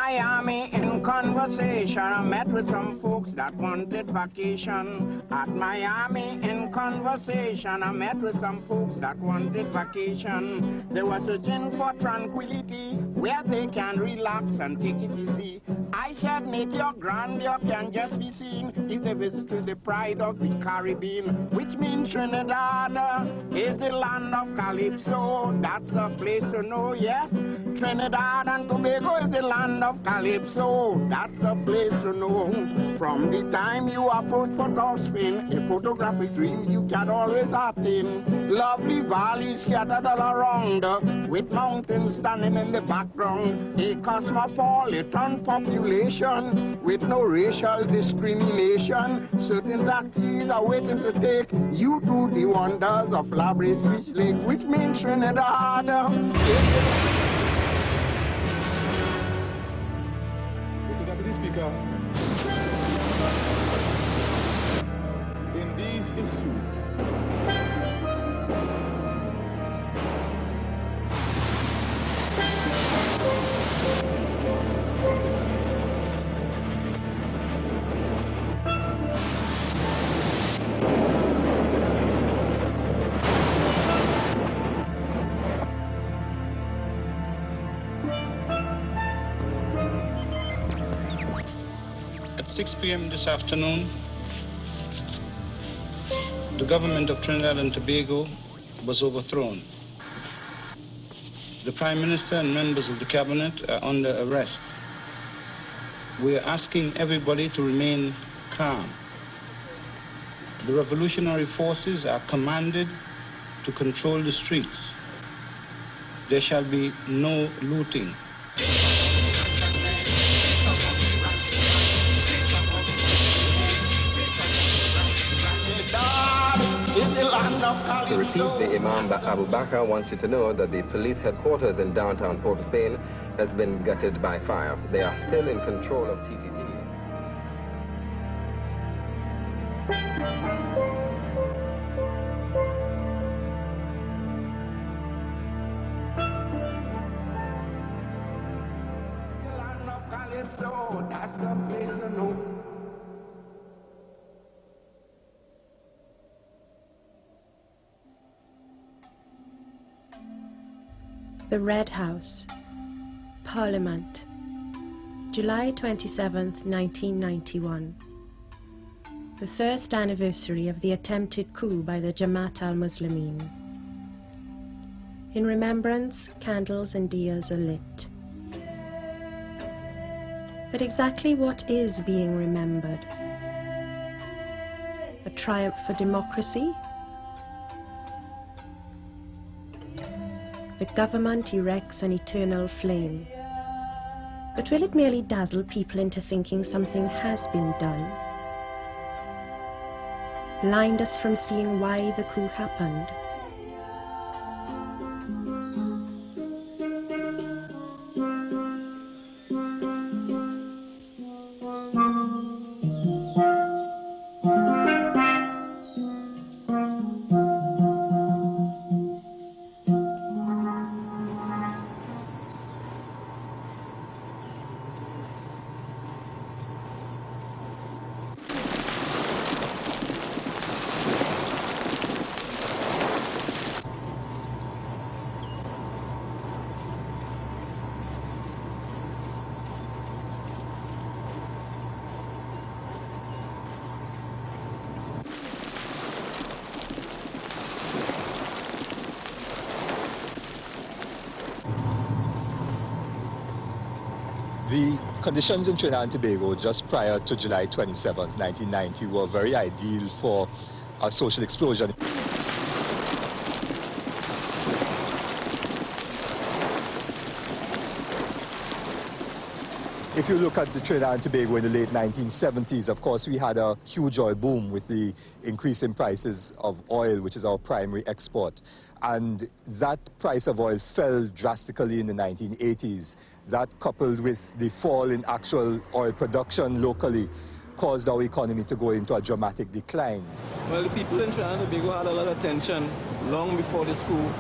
Miami in conversation, I met with some folks that wanted vacation. At Miami in conversation, I met with some folks that wanted vacation. They were searching for tranquility, where they can relax and take it easy. I said, nature grandeur can just be seen if they visit to the pride of the Caribbean, which means Trinidad is the land of Calypso. That's the place to know, yes. Trinidad and Tobago is the land of Calypso. That's the place to know. From the time you approach Port of Spain, a photographic dream you can always attain. Lovely valleys scattered all around, with mountains standing in the background. A cosmopolitan population with no racial discrimination. Certain taxis are waiting to take you to the wonders of Labrador Beach Lake, which means Trinidad. Mr. Deputy Speaker, in these issues, At 6 p.m. this afternoon, the government of Trinidad and Tobago was overthrown. The Prime Minister and members of the cabinet are under arrest. We are asking everybody to remain calm. The revolutionary forces are commanded to control the streets. There shall be no looting. To repeat, the Imam Abu Bakr wants you to know that the police headquarters in downtown Port of Spain has been gutted by fire. They are still in control of TTT. The Red House, Parliament, July 27th, 1991. The first anniversary of the attempted coup by the Jamaat al Muslimeen. In remembrance, candles and diyas are lit. But exactly what is being remembered? A triumph for democracy? The government erects an eternal flame. But will it merely dazzle people into thinking something has been done? Blind us from seeing why the coup happened? the conditions in Trinidad and Tobago just prior to July 27th, 1990 were very ideal for a social explosion. If you look at the Trinidad and Tobago in the late 1970s, of course, we had a huge oil boom with the increase in prices of oil, which is our primary export. And that price of oil fell drastically in the 1980s. That, coupled with the fall in actual oil production locally, caused our economy to go into a dramatic decline. Well, the people in Trinidad and Tobago had a lot of tension long before this coup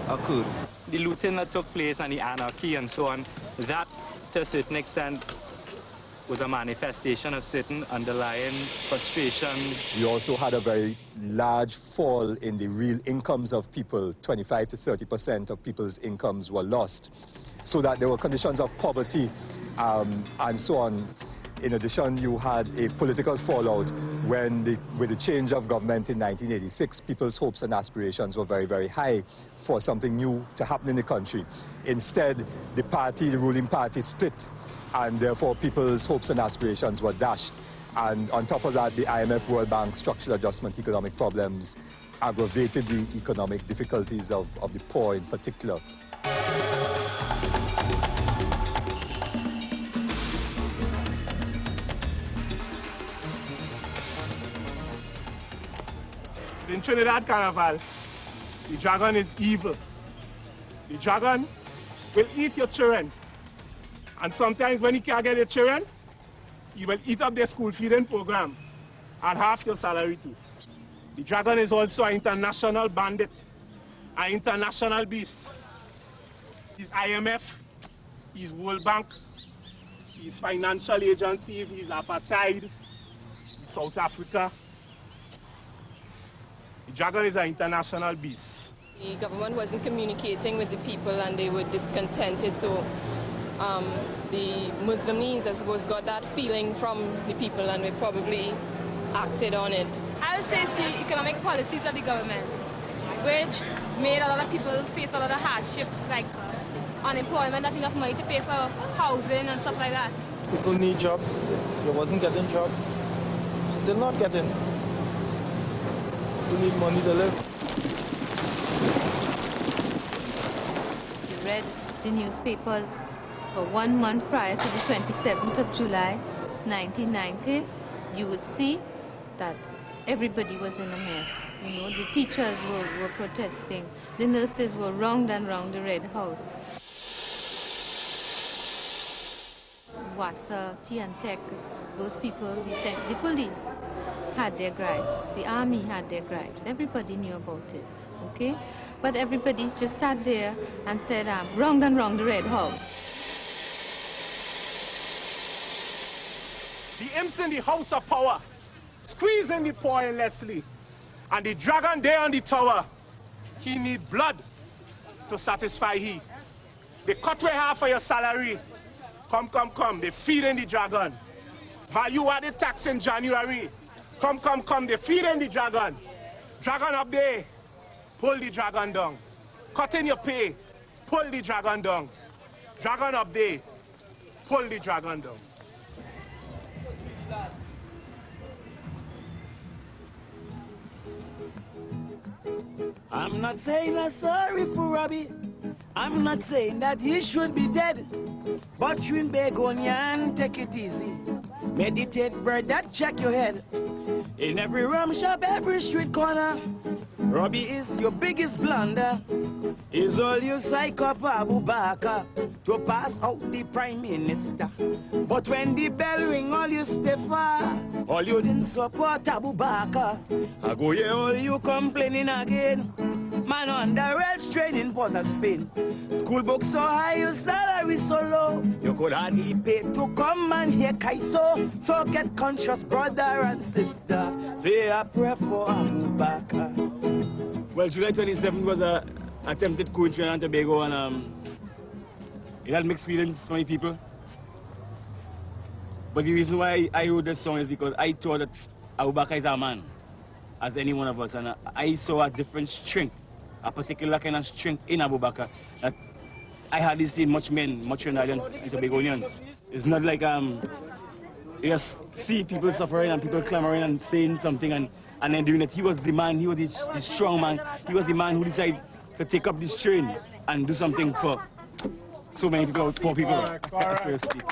occurred. The looting that took place and the anarchy and so on, that to a certain extent, was a manifestation of certain underlying frustration. We also had a very large fall in the real incomes of people. 25 to 30% of people's incomes were lost. So that there were conditions of poverty and so on. In addition, you had a political fallout with the change of government in 1986, people's hopes and aspirations were very, very high for something new to happen in the country. Instead, the ruling party split, and therefore people's hopes and aspirations were dashed. And on top of that, the IMF, World Bank, structural adjustment, economic problems aggravated the economic difficulties of the poor in particular. In Trinidad Carnival, the dragon is evil. The dragon will eat your children. And sometimes when he can't get your children, he will eat up their school feeding program and half your salary too. The dragon is also an international bandit, an international beast. He's IMF, he's World Bank, he's financial agencies, he's apartheid, he's South Africa. The dragon is an international beast. The government wasn't communicating with the people and they were discontented, so the Muslims, I suppose, got that feeling from the people and we probably acted on it. I would say it's the economic policies of the government, which made a lot of people face a lot of hardships, like unemployment, not enough money to pay for housing and stuff like that. People need jobs. They wasn't getting jobs. Still not getting. People need money to live. You read the newspapers for 1 month prior to the 27th of July, 1990, you would see that everybody was in a mess. You know, the teachers were protesting. The nurses were round and round the Red House. WASA, T&Tech, those people, the police had their gripes. The army had their gripes. Everybody knew about it, okay? But everybody just sat there and said, round and round the Red House. The imps in the house of power, squeezing the poor in Leslie. And the dragon there on the tower, he need blood to satisfy he. They cut away half of your salary. Come, they feeding the dragon. Value added tax in January. Come, they feeding the dragon. Dragon up there, pull the dragon down. Cut in your pay, pull the dragon down. Dragon up there, pull the dragon down. I'm not saying I'm sorry for Robbie. I'm not saying that he should be dead. But you in Begonia, take it easy. Meditate, brother, check your head. In every rum shop, every street corner, Robbie is your biggest blunder. Is all you psych up Abu Bakr to pass out the Prime Minister. But when the bell ring, all you stay far. All you didn't support Abu Bakr. I go here, all you complaining again. Man on the red training for the Spain. School books so high, your salary so low. You could hardly pay to come and hear Kaiso. So get conscious, brother and sister. Say a prayer for Abu Bakr. Well, July 27th was an attempted coup in Trinidad Tobago, and it had mixed feelings for many people. But the reason why I wrote this song is because I thought that Abu Bakr is our man, as any one of us, and I saw a different strength, a particular kind of strength in Abu Bakr that I hardly seen much Trinidadian and Tobagonians. It's not like you just see people suffering and people clamoring and saying something and then doing it. He was the man, he was the strong man. He was the man who decided to take up this train and do something for so many people, poor people, so to speak.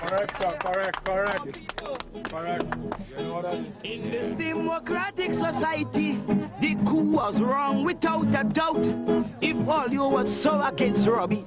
Correct, sir, correct. You know that? In this democratic society, the coup was wrong without a doubt. If all you was so against Robbie,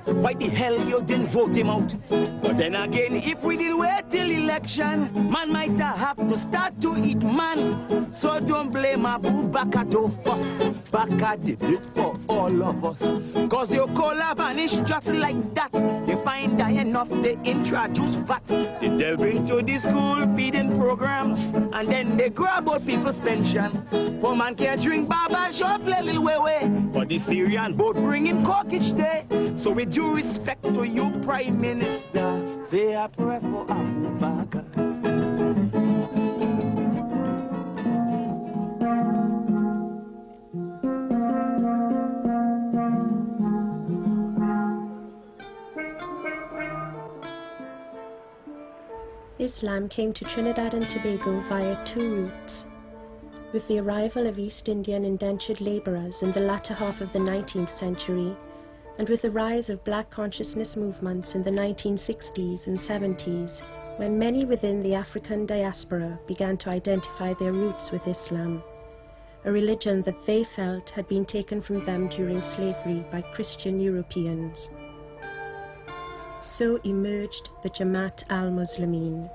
why the hell you didn't vote him out? But then again, if we did wait till election, man might have to start to eat man. So don't blame Abu Bakr to fuss. Bakr did it for all of us. Cause your cola vanish just like that. They find that enough, they introduce VAT. They delve into the school feeding program, and then they grab out people's pension. Poor man can't drink baba shop, play little way. But the Syrian boat bringing coke each day. So with due respect to you, Prime Minister, say a prayer for Abu Bakr. Islam came to Trinidad and Tobago via two routes. With the arrival of East Indian indentured laborers in the latter half of the 19th century, and with the rise of black consciousness movements in the 1960s and 70s, when many within the African diaspora began to identify their roots with Islam, a religion that they felt had been taken from them during slavery by Christian Europeans. So emerged the Jamaat al Muslimeen.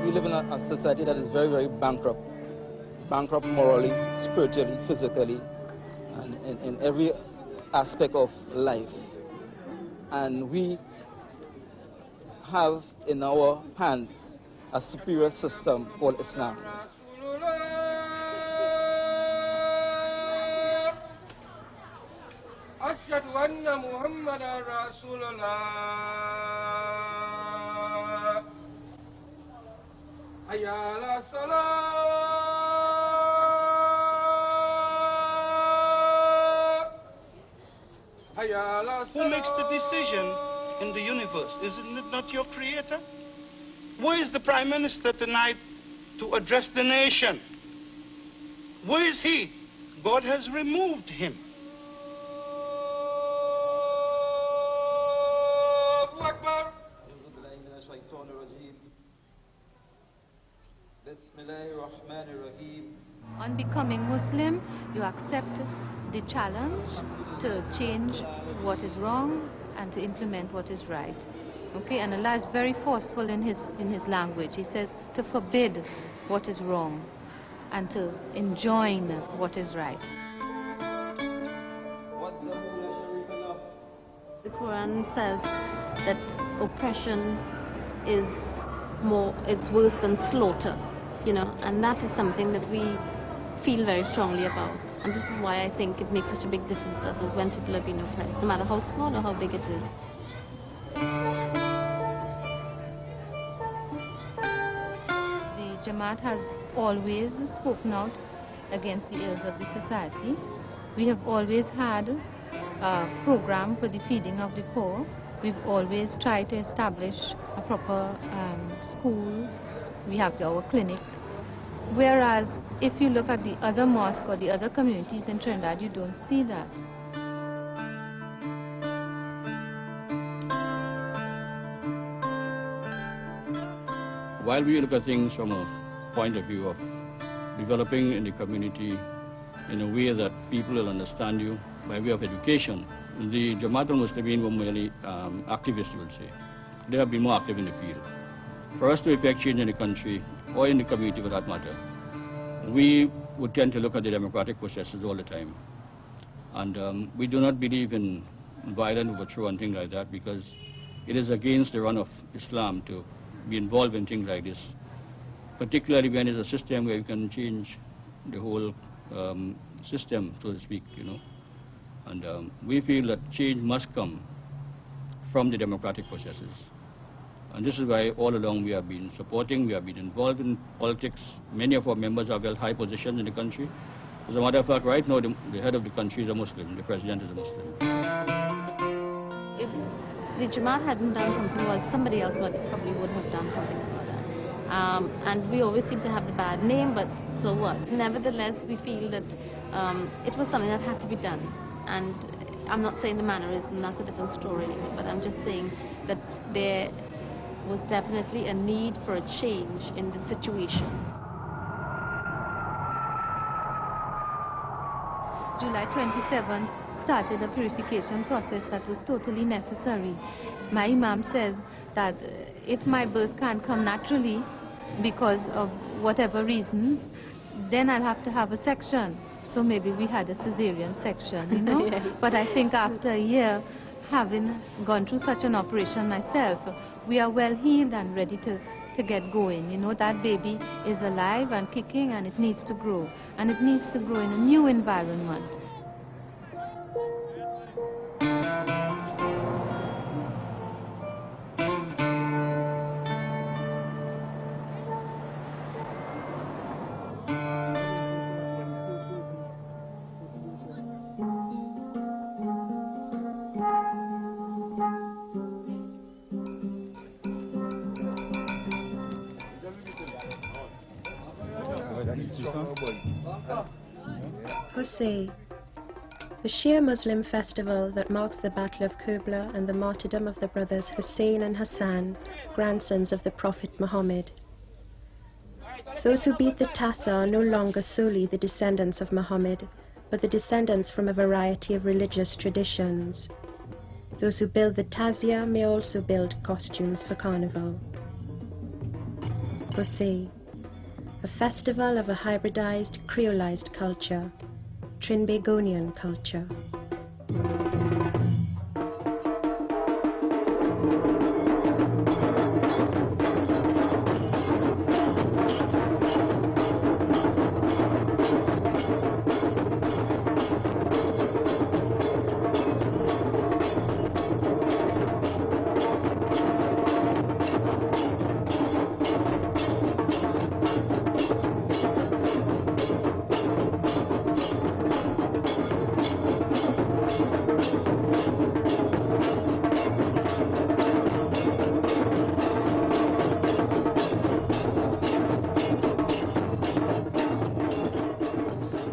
We live in a society that is very, very bankrupt. Bankrupt morally, spiritually, physically, and in every aspect of life. And we have in our hands a superior system called Islam. أشهد أن محمدًا رسول الله حي على الصلاة حي على الصلاة. Who makes the decision in the universe? Isn't it not your creator? Where is the Prime Minister tonight to address the nation? Where is he? God has removed him. On becoming Muslim, you accept the challenge to change what is wrong and to implement what is right. Okay, and Allah is very forceful in his language. He says to forbid what is wrong and to enjoin what is right. The Quran says that oppression is it's worse than slaughter, you know, and that is something that we feel very strongly about. And this is why I think it makes such a big difference to us is when people are being oppressed, no matter how small or how big it is. The Jamaat has always spoken out against the ills of the society. We have always had a program for the feeding of the poor. We've always tried to establish a proper school. We have our clinic. Whereas if you look at the other mosques or the other communities in Trinidad, you don't see that. While we look at things from a point of view of developing in the community in a way that people will understand you by way of education, the Jamaat al Muslimeen were merely activists, you will say. They have been more active in the field. For us to effect change in the country, or in the community for that matter, we would tend to look at the democratic processes all the time. And we do not believe in violent overthrow and things like that because it is against the run of Islam to be involved in things like this, particularly when it's a system where you can change the whole system, so to speak, you know. And we feel that change must come from the democratic processes. And this is why all along we have been supporting, we have been involved in politics. Many of our members have held high positions in the country. As a matter of fact, right now the head of the country is a Muslim, the president is a Muslim. If the Jamaat hadn't done something, well, somebody else probably would have done something about that. And we always seem to have the bad name, but so what? Nevertheless, we feel that it was something that had to be done. And I'm not saying the mannerism, that's a different story, but I'm just saying that there was definitely a need for a change in the situation. July 27th started a purification process that was totally necessary. My Imam says that if my birth can't come naturally because of whatever reasons, then I'll have to have a section. So maybe we had a cesarean section, you know? Yes. But I think after a year, having gone through such an operation myself, we are well healed and ready to get going. You know, that baby is alive and kicking, and it needs to grow. And it needs to grow in a new environment. HOSEIN, the Shia Muslim festival that marks the Battle of Karbala and the martyrdom of the brothers Hussein and Hassan, grandsons of the Prophet Muhammad. Those who beat the tassa are no longer solely the descendants of Muhammad, but the descendants from a variety of religious traditions. Those who build the tazia may also build costumes for carnival. HOSEIN, a festival of a hybridized, creolized culture, Trinbagonian culture.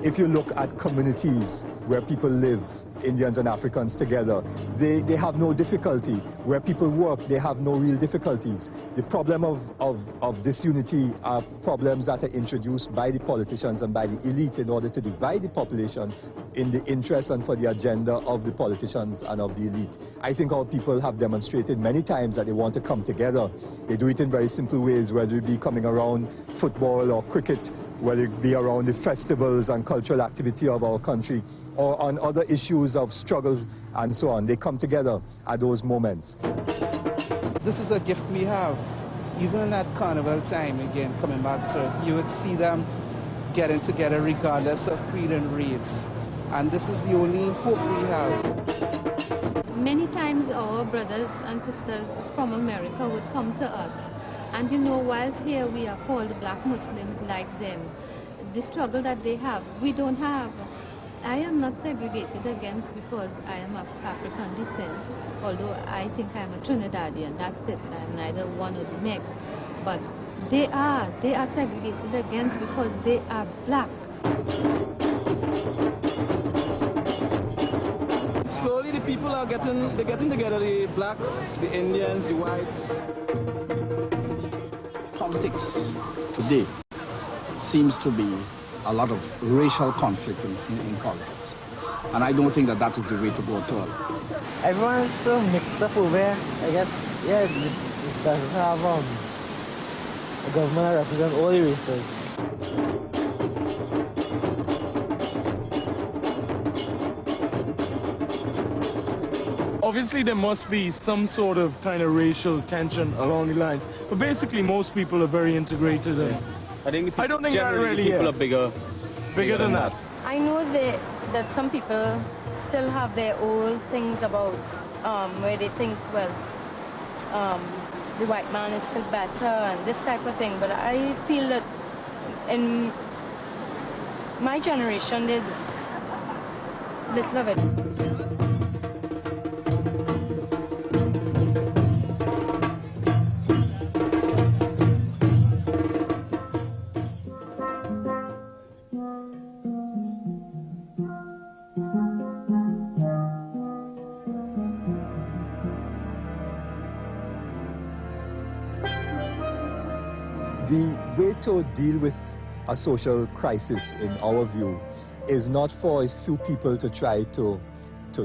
If you look at communities where people live, Indians and Africans together, they have no difficulty. Where people work, they have no real difficulties. The problem of disunity are problems that are introduced by the politicians and by the elite in order to divide the population in the interest and for the agenda of the politicians and of the elite. I think our people have demonstrated many times that they want to come together. They do it in very simple ways, whether it be coming around football or cricket, whether it be around the festivals and cultural activity of our country, or on other issues of struggle and so on. They come together at those moments. This is a gift we have. Even at carnival time, again, coming back to it, you would see them getting together regardless of creed and race. And this is the only hope we have. Many times our brothers and sisters from America would come to us. And you know, whilst here we are called black Muslims like them, the struggle that they have, we don't have. I am not segregated against because I am of African descent, although I think I'm a Trinidadian, that's it, I'm neither one or the next. But they are segregated against because they are black. Slowly the people are getting together, the blacks, the Indians, the whites. Politics today seems to be a lot of racial conflict in politics. And I don't think that that is the way to go at all. Everyone's so mixed up over here. I guess, yeah, it's better to have a government that represents all the races. Obviously, there must be some sort of kind of racial tension along the lines. But basically, most people are very integrated. And I don't think generally the people are bigger than that. I know that some people still have their old things about where they think, well, the white man is still better and this type of thing. But I feel that in my generation, there's little of it. The way to deal with a social crisis, in our view, is not for a few people to try to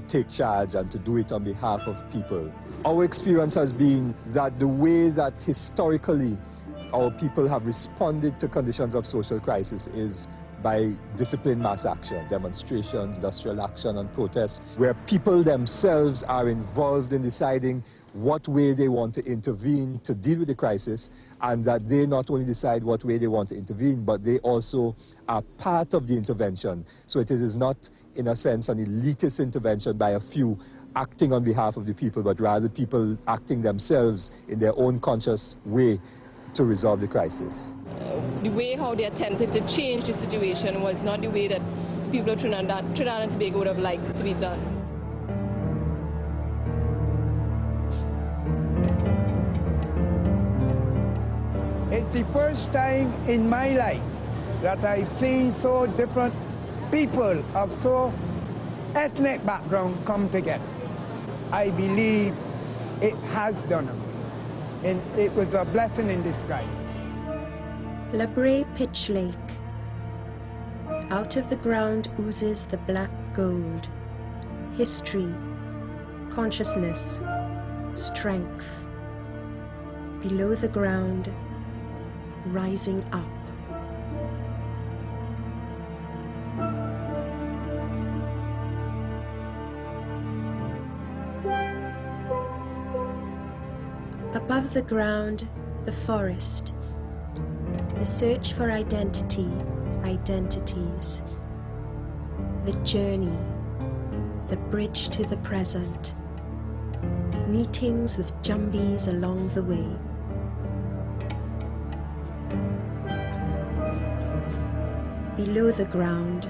take charge and to do it on behalf of people. Our experience has been that the way that historically our people have responded to conditions of social crisis is by disciplined mass action, demonstrations, industrial action and protests, where people themselves are involved in deciding what way they want to intervene to deal with the crisis, and that they not only decide what way they want to intervene, but they also are part of the intervention. So it is not, in a sense, an elitist intervention by a few acting on behalf of the people, but rather people acting themselves in their own conscious way to resolve the crisis. The way how they attempted to change the situation was not the way that people of Trinidad and Tobago would have liked it to be done. It's the first time in my life that I've seen so different people of so ethnic background come together. I believe it has done it, and it was a blessing in disguise. La Brea Pitch Lake. Out of the ground oozes the black gold. History, consciousness, strength. Below the ground, rising up. Above the ground, the forest. The search for identity, identities. The journey, the bridge to the present. Meetings with jumbies along the way. Below the ground,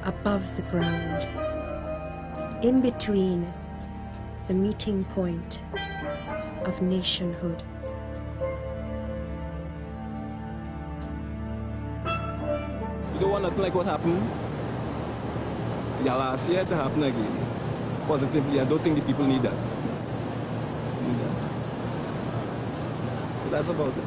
above the ground. In between, the meeting point of nationhood. You don't want nothing like what happened last year to happen again. Positively, I don't think the people need that. So that's about it.